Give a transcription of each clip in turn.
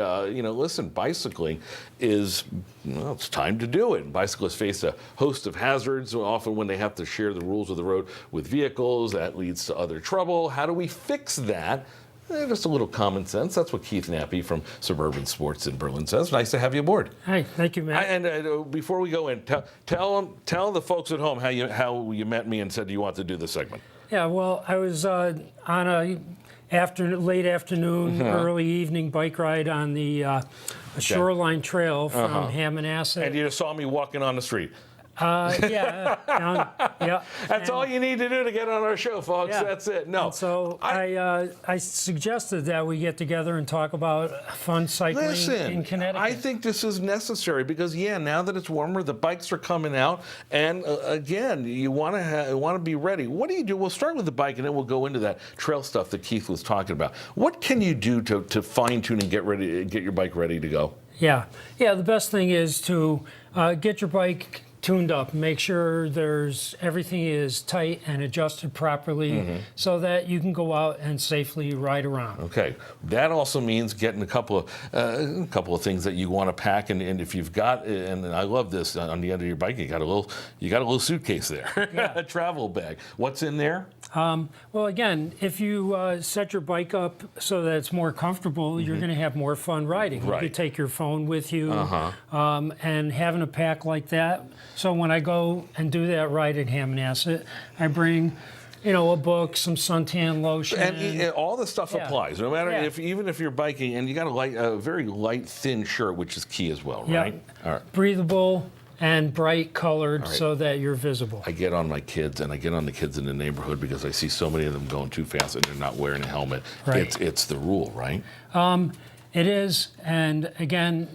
Listen, bicycling is, well, it's time to do it. Bicyclists face a host of hazards, often when they have to share the rules of the road with vehicles. That leads to other trouble. How do we fix that? Just a little common sense. That's what Keith Nappi from Suburban Sports in Berlin says. Nice to have you aboard. Hi, thank you, Matt. And before we go in, tell the folks at home how you met me and said you want to do this segment. Yeah, well, I was on a late afternoon, early evening bike ride on the Shoreline Trail from Hammonasset. And you just saw me walking on the street. Yeah. That's all you need to do to get on our show, folks. Yeah. That's it. No. And so I suggested that we get together and talk about fun cycling in Connecticut. I think this is necessary because, now that it's warmer, the bikes are coming out, and again, you want to be ready. What do you do? We'll start with the bike, and then we'll go into that trail stuff that Keith was talking about. What can you do to fine tune and get your bike ready to go? Yeah. The best thing is to get your bike tuned up, make sure everything is tight and adjusted properly so that you can go out and safely ride around. Okay, that also means getting a couple of things that you want to pack, and if you've got, and I love this, on the end of your bike, you got a little suitcase there, a travel bag. What's in there? Well, again, if you set your bike up so that it's more comfortable, you're going to have more fun riding. Right. You could take your phone with you, and having a pack like that. So when I go and do that ride at Hammonasset, I bring, a book, some suntan lotion, and all the stuff applies. No matter even if you're biking, and you got a very light, thin shirt, which is key as well, right? Yeah. All right. Breathable and bright colored so that you're visible. I get on my kids, and I get on the kids in the neighborhood because I see so many of them going too fast and they're not wearing a helmet. Right. It's the rule, right? It is, and again,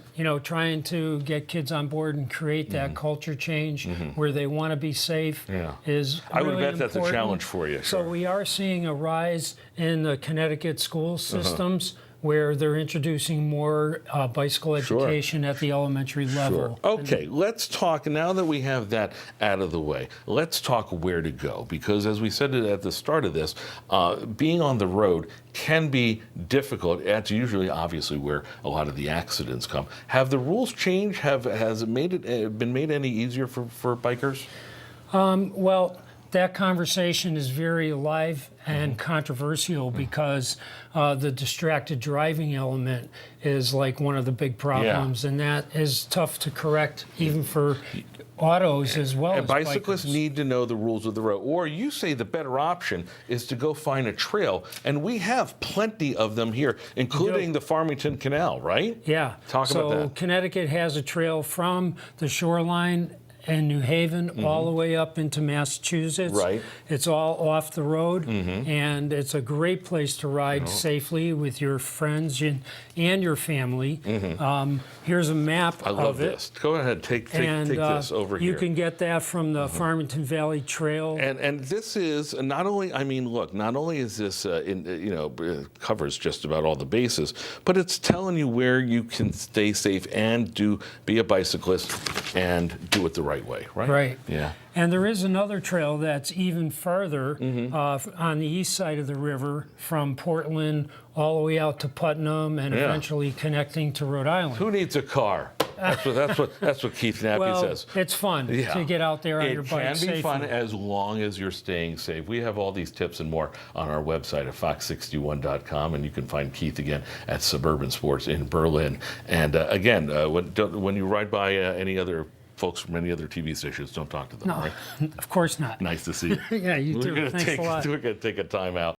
trying to get kids on board and create that culture change where they want to be safe is really I would bet important. that's a challenge for you. So we are seeing a rise in the Connecticut school systems where they're introducing more bicycle education at the elementary level. Okay, let's talk, now that we have that out of the way, let's talk where to go. Because as we said at the start of this, being on the road can be difficult. That's usually, obviously, where a lot of the accidents come. Have the rules changed? Has it been made any easier for bikers? Well, that conversation is very alive and controversial because the distracted driving element is like one of the big problems, and that is tough to correct even for autos as well as bicyclists bikers. Need to know the rules of the road. Or you say the better option is to go find a trail, and we have plenty of them here, including the Farmington Canal, right? Yeah. Talk about that. So Connecticut has a trail from the shoreline in New Haven all the way up into Massachusetts. Right. It's all off the road, and it's a great place to ride safely with your friends and your family. Here's a map I love of it. this. Go ahead, take this over here. You can get that from the Farmington Valley Trail. And this is not only, not only is this, covers just about all the bases, but it's telling you where you can stay safe and be a bicyclist and do it the right way, right? Right. Yeah. And there is another trail that's even farther on the east side of the river from Portland all the way out to Putnam and eventually connecting to Rhode Island. Who needs a car? That's what Keith Nappi says. It's fun to get out there on your bike safely. It can be fun as long as you're staying safe. We have all these tips and more on our website at fox61.com, and you can find Keith again at Suburban Sports in Berlin. And again, when you ride by any other folks from any other TV stations, don't talk to them, right? Of course not. Nice to see you. Yeah, you too. Thanks a lot. We're going to take a time out.